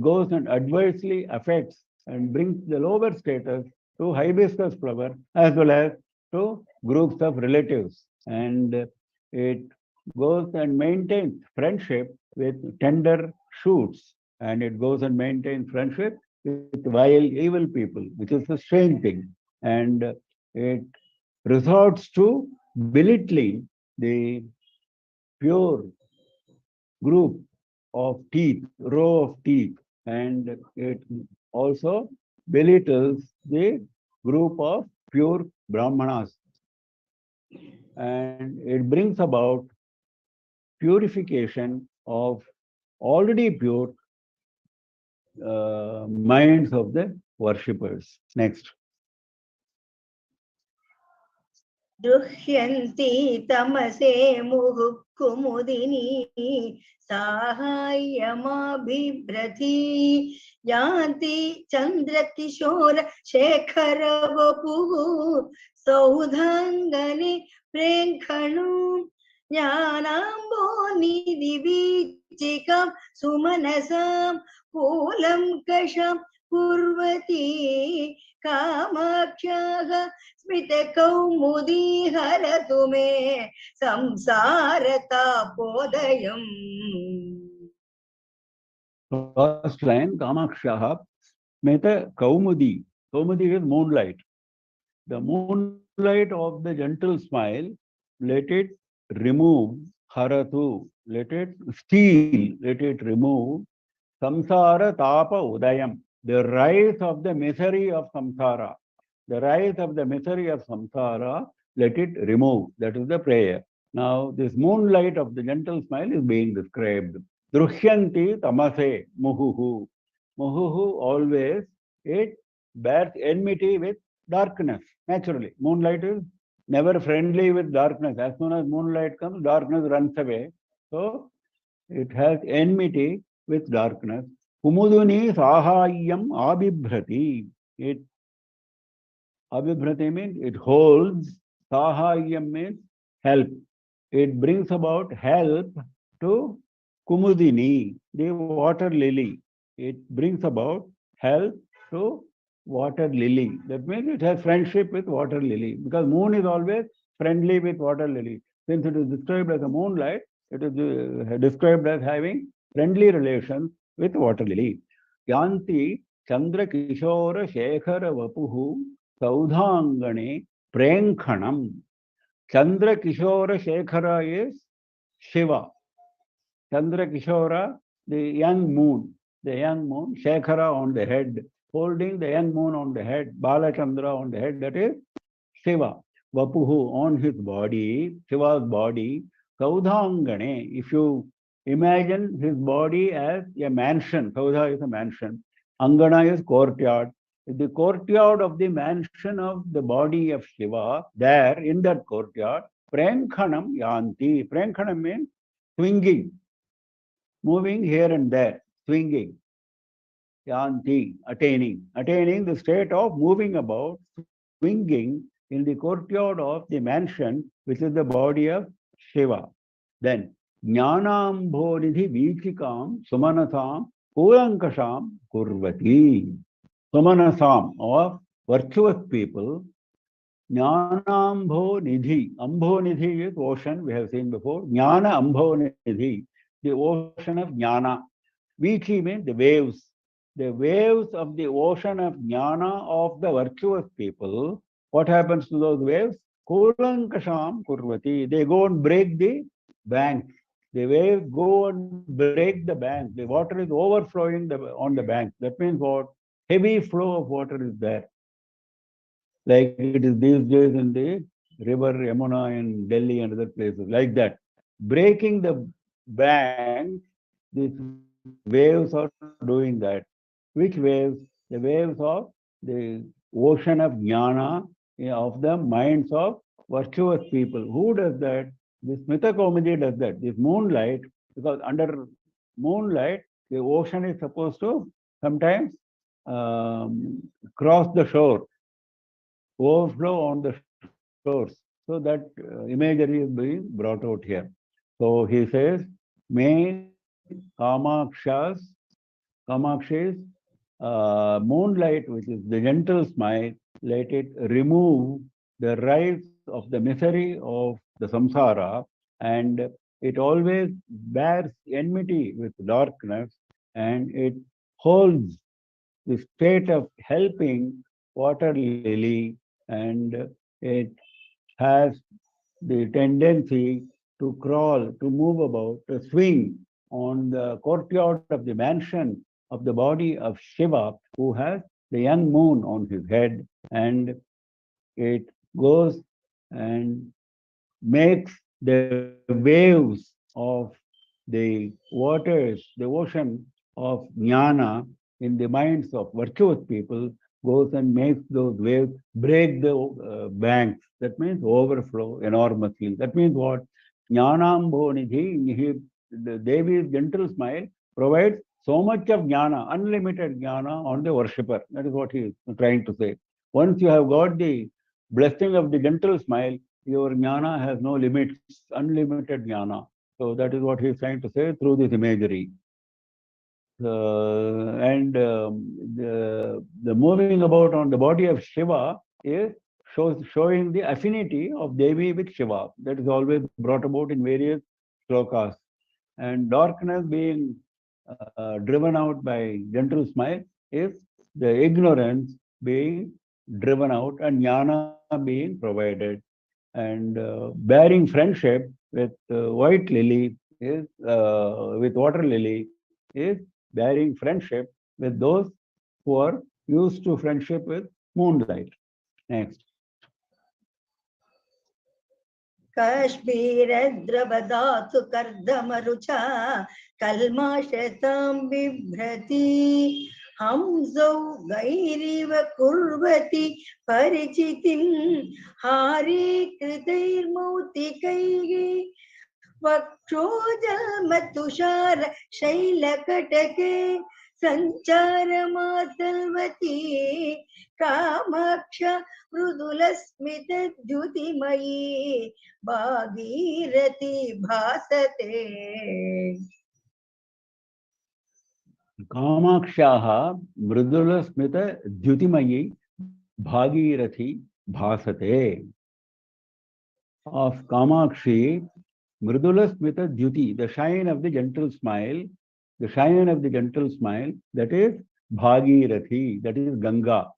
goes and adversely affects and brings the lower status to hibiscus flower as well as to groups of relatives. And it goes and maintains friendship with tender shoots. And it goes and maintains friendship with vile, evil people, which is a strange thing. And it resorts to belittling the pure group of teeth, row of teeth, and it also belittles the group of pure Brahmanas. And it brings about purification of already pure minds of the worshippers. Next. दृह्यन्ति तमसे मुहुः कुमुदिनी साहाय्यमाबिभ्रति यान्ति चन्द्रकिशोर शेखर वपुः सौधाङ्गनि प्रेङ्खणु ज्ञानाम्बोनिधिवीचिकां सुमनसां कूलं कुर्वती कामाख्याः स्मितकौमुदी हरतु मे संसारतापोदयम्. First line, Kamakshaha, Smita Kaumudi. Kaumudi is moonlight. The moonlight of the gentle smile, let it remove Haratu, let it steal, let it remove Samsara Tapa Udayam, the rise of the misery of samsara. The rise of the misery of samsara, let it remove. That is the prayer. Now, this moonlight of the gentle smile is being described. Druhyanti tamase muhuhu. Muhuhu always, it bears enmity with darkness, naturally. Moonlight is never friendly with darkness. As soon as moonlight comes, darkness runs away. So, it has enmity with darkness. Kumuduni sahayyam abibhrati. It abibhrati means it holds. Sahayyam means help. It brings about help to Kumudini, the water lily. It brings about help to water lily. That means it has friendship with water lily. Because moon is always friendly with water lily. Since it is described as a moonlight, it is described as having friendly relations with water lily. Yanti Chandra Kishora Shekhara Vapuhu Saudhangane Prenkhanam. Chandra Kishora Shekhara is Shiva. Chandra Kishora, the young moon, Shekhara on the head, holding the young moon on the head, Balachandra on the head, that is Shiva. Vapuhu on his body, Shiva's body, Saudhangane. If you imagine his body as a mansion, Saudha is a mansion, Angana is courtyard. The courtyard of the mansion of the body of Shiva, there in that courtyard, Prenkhanam Yanti. Prenkhanam means swinging, moving here and there, swinging. Yanti, attaining the state of moving about, swinging in the courtyard of the mansion, which is the body of Shiva. Then, Jnanambodhi Vichikam Sumanasam Kulankasham Kurvati. Sumanasam, of virtuous people, Jnanambho Nidhi. Ambho Nidhi is ocean, we have seen before. Jnana Ambho Nidhi. the ocean of jnana. Vichi means the waves. The waves of the ocean of jnana of the virtuous people. What happens to those waves? Kulankasham kurvati. They go and break the bank. The waves go and break the bank. The water is overflowing on the bank. That means what? Heavy flow of water is there. Like it is these days in the river Yamuna in Delhi and other places, like that. Breaking the bank, these waves are doing that. Which waves? The waves of the ocean of jnana, of the minds of virtuous people. Who does that? This Smita Kaumudi does that. This moonlight, because under moonlight, the ocean is supposed to sometimes cross the shore, overflow on the shores. So that imagery is being brought out here. So he says, may Kamakshi's moonlight, which is the gentle smile, let it remove the rise of the misery of the samsara, and it always bears enmity with darkness, and it holds the state of helping water lily, and it has the tendency to crawl, to move about, to swing on the courtyard of the mansion of the body of Shiva, who has the young moon on his head, and it goes and makes the waves of the waters, the ocean of jnana in the minds of virtuous people, goes and makes those waves break the banks. That means overflow enormously. That means what? Jnanambonidhi, the Devi's gentle smile provides so much of jnana, unlimited jnana on the worshipper. That is what he is trying to say. Once you have got the blessing of the gentle smile, your jnana has no limits, unlimited jnana. So that is what he is trying to say through this imagery. And the moving about on the body of Shiva is showing the affinity of Devi with Shiva. That is always brought about in various shlokas. And darkness being driven out by gentle smile is the ignorance being driven out and jnana being provided. And bearing friendship with white lily is with water lily is bearing friendship with those who are used to friendship with moonlight. Next. काश्मीरद्रवदातु कर्दमरुचा कल्माषतां बिभ्रति हंसौ गैरिव कुर्वति परिचितिं हारीकृतैर्मौक्तिकैः वक्षोजलमतुषार शैलकटके सञ्चारमातल्वती Kamaksha मृदुलस्मितद्युतिमयी Bhagirathi भासते Kamakshaha Mridula Smita Dhyutimayi Bhagirathi Bhasate. Of Kamakshi, Mridula Smita Dhyuti, the shine of the gentle smile, the shine of the gentle smile, that is Bhagirathi, that is Ganga.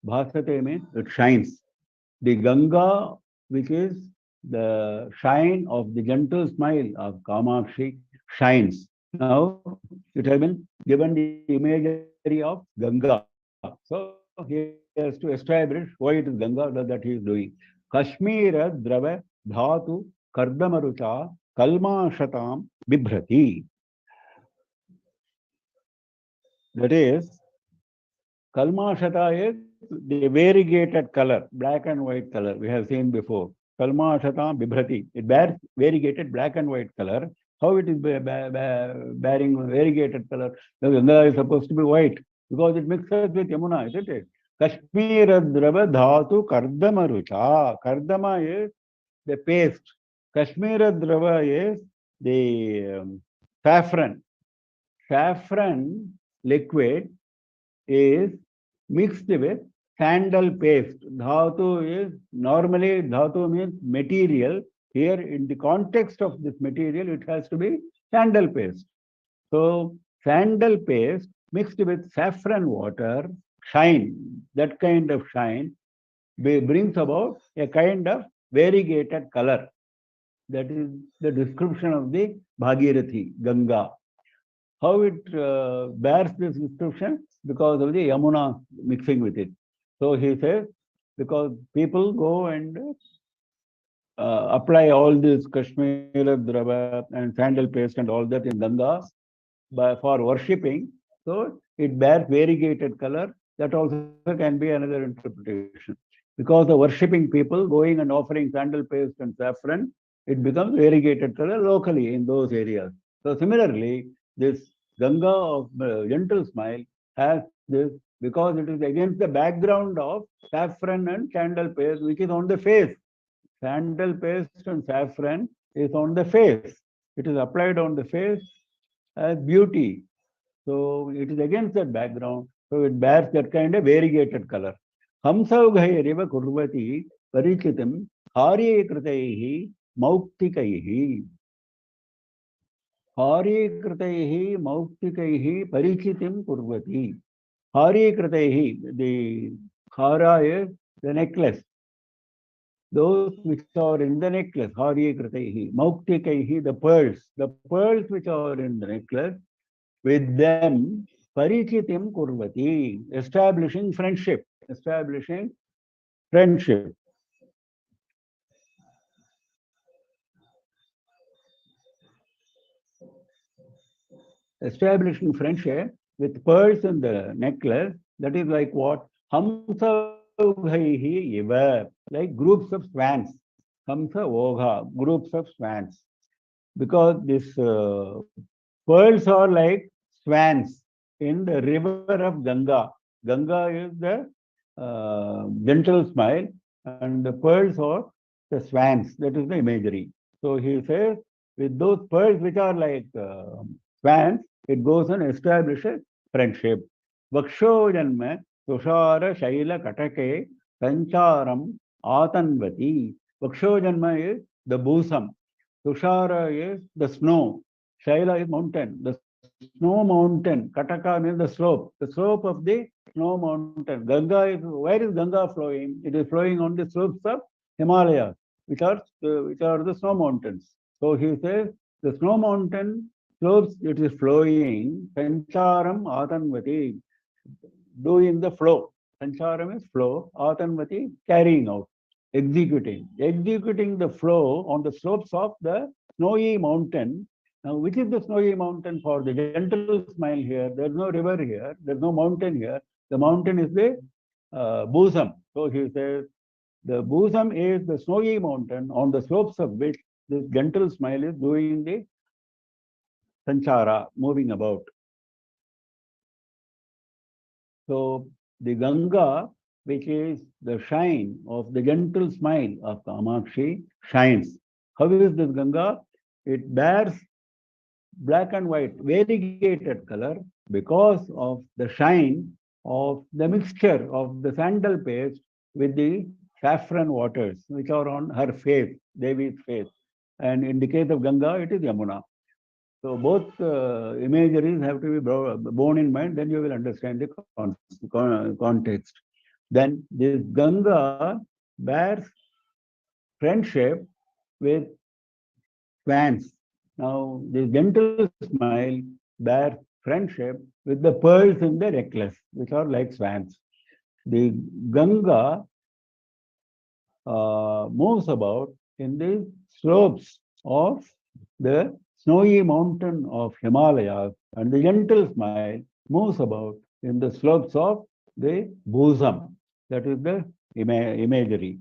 Bhasate means it shines. The Ganga, which is the shine of the gentle smile of Kamakshi, shines. Now, it has been given the imagery of Ganga. So, he has to establish why it is Ganga that he is doing. Kashmira Drava Dhatu Kardamarucha Kalmashatam Bibhrati. That is, Kalmashata is the variegated color, black and white color we have seen before. Kalmashatam Bibhrati. It bears variegated black and white color. How it is bearing variegated color? The Ganga is supposed to be white because it mixes with Yamuna, isn't it? Kashmira Drava Dhatu Kardamarucha. Kardama is the paste. Kashmira Drava is the saffron. Saffron liquid is mixed with sandal paste. Dhatu is normally dhatu means material. Here, in the context of this material, it has to be sandal paste. So, sandal paste mixed with saffron water, shine, that kind of shine, brings about a kind of variegated color. That is the description of the Bhagirathi, Ganga. How it bears this description? Because of the Yamuna mixing with it. So he says, because people go and apply all this Kashmir Drava and sandal paste and all that in Ganga for worshipping. So it bears variegated color. That also can be another interpretation. Because the worshipping people going and offering sandal paste and saffron, it becomes variegated color locally in those areas. So similarly, this Ganga of gentle smile has this because it is against the background of saffron and sandal paste, which is on the face. Sandal paste and saffron is on the face. It is applied on the face as beauty. So it is against that background. So it bears that kind of variegated color. Hamsaughairiva kurvati parichitam haryekritaihi mauktikaihi. Haryekritaihi mauktikaihi parichitim kurvati. Haryekritaihi, the hara is the necklace. Those which are in the necklace, Haryekritaihi, Mauktikaihi, the pearls which are in the necklace, with them, Parichitim Kurvati, establishing friendship, establishing friendship. Establishing friendship with pearls in the necklace, that is like what? Hamsaugaihi iva, like groups of swans. Hamsa Ogha, groups of swans. Because these pearls are like swans in the river of Ganga. Ganga is the gentle smile, and the pearls are the swans. That is the imagery. So he says, with those pearls which are like swans, it goes and establishes friendship. Vaksho janma tushara shaila katake sancharam atanvati. Vaksho janma is the bosom. Tushara is the snow. Shaila is mountain. The snow mountain. Kataka means the slope. The slope of the snow mountain. Ganga is, where is Ganga flowing? It is flowing on the slopes of Himalayas, which are the snow mountains. So he says the snow mountain slopes it is flowing. Sancharam Atanvati, doing the flow. Sancharam is flow. Atanvati carrying out, executing the flow on the slopes of the snowy mountain. Now, which is the snowy mountain for the gentle smile here? There's no river here. There's no mountain here. The mountain is the bosom. So he says the bosom is the snowy mountain on the slopes of which this gentle smile is doing the sanchara, moving about. So the Ganga, which is the shine of the gentle smile of Kamakshi, shines. How is this Ganga? It bears black and white, variegated color because of the shine of the mixture of the sandal paste with the saffron waters, which are on her face, Devi's face. And in the case of Ganga, it is Yamuna. So both imageries have to be borne in mind, then you will understand the context. Then this Ganga bears friendship with swans. Now, this gentle smile bears friendship with the pearls in the necklace, which are like swans. The Ganga moves about in the slopes of the snowy mountain of Himalayas, and the gentle smile moves about in the slopes of the bosom. That is the imagery.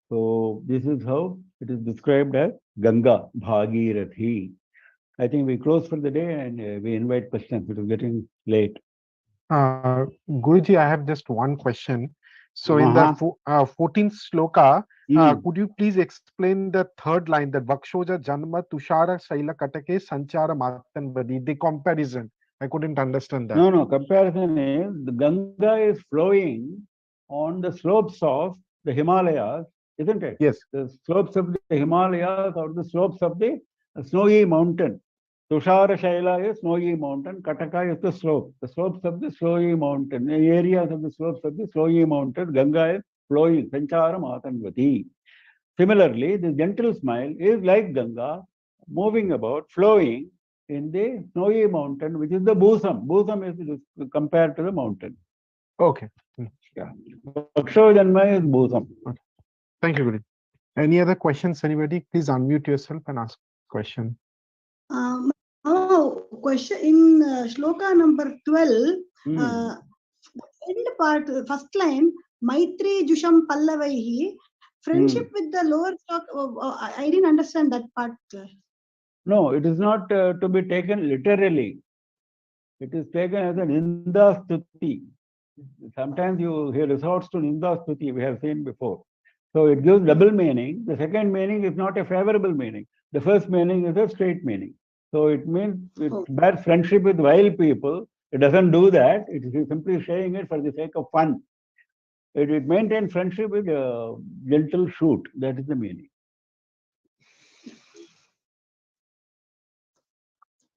So this is how it is described as Ganga Bhagirathi. I think we close for the day and we invite questions. It is getting late. Guruji, I have just one question. So in the Uh-huh. 14th sloka, Mm. could you please explain the third line that Vakshoja Janma Tushara Shaila Katake Sanchara Matanvadi, the comparison? I couldn't understand that. No, comparison is the Ganga is flowing on the slopes of the Himalayas isn't it? Yes. The slopes of the Himalayas or the slopes of the snowy mountain. Tushara Shaila is snowy mountain, Kataka is the slope. The slopes of the snowy mountain, the areas of the slopes of the snowy mountain, Ganga is flowing, Sanchara Matanvati. Similarly, the gentle smile is like Ganga, moving about, flowing in the snowy mountain, which is the Bhusam. Bhusam is compared to the mountain. Okay. Yeah. Vakshojanma is Bhusam. Thank you, Guru. Any other questions, anybody? Please unmute yourself and ask question. Question in shloka number 12, Hmm. end part, first line, Maitri Jusham Pallavaihi, friendship with the lower stock. I didn't understand that part. No, it is not to be taken literally. It is taken as an Ninda Stuti. Sometimes you hear resorts to Ninda Stuti, we have seen before. So it gives double meaning. The second meaning is not a favorable meaning. The first meaning is a straight meaning. So it means it bears friendship with wild people. It doesn't do that. It is simply saying it for the sake of fun. It maintains friendship with a gentle shoot. That is the meaning.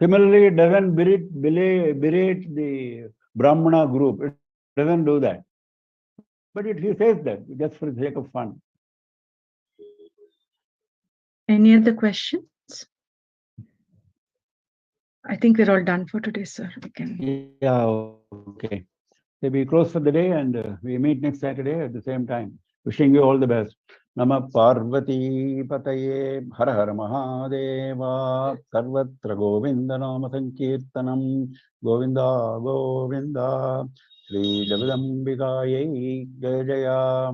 Similarly, it doesn't berate the Brahmana group. It doesn't do that. But he says that just for the sake of fun. Any other questions? I think we're all done for today, sir. We can. Yeah, okay. So we close for the day and we meet next Saturday at the same time. Wishing you all the best. Nama Parvati Pataye Har Har Mahadeva Sarvatra Govinda Nama Sankirtanam Govinda Govinda Sri Jagadambikaye Jaya Jaya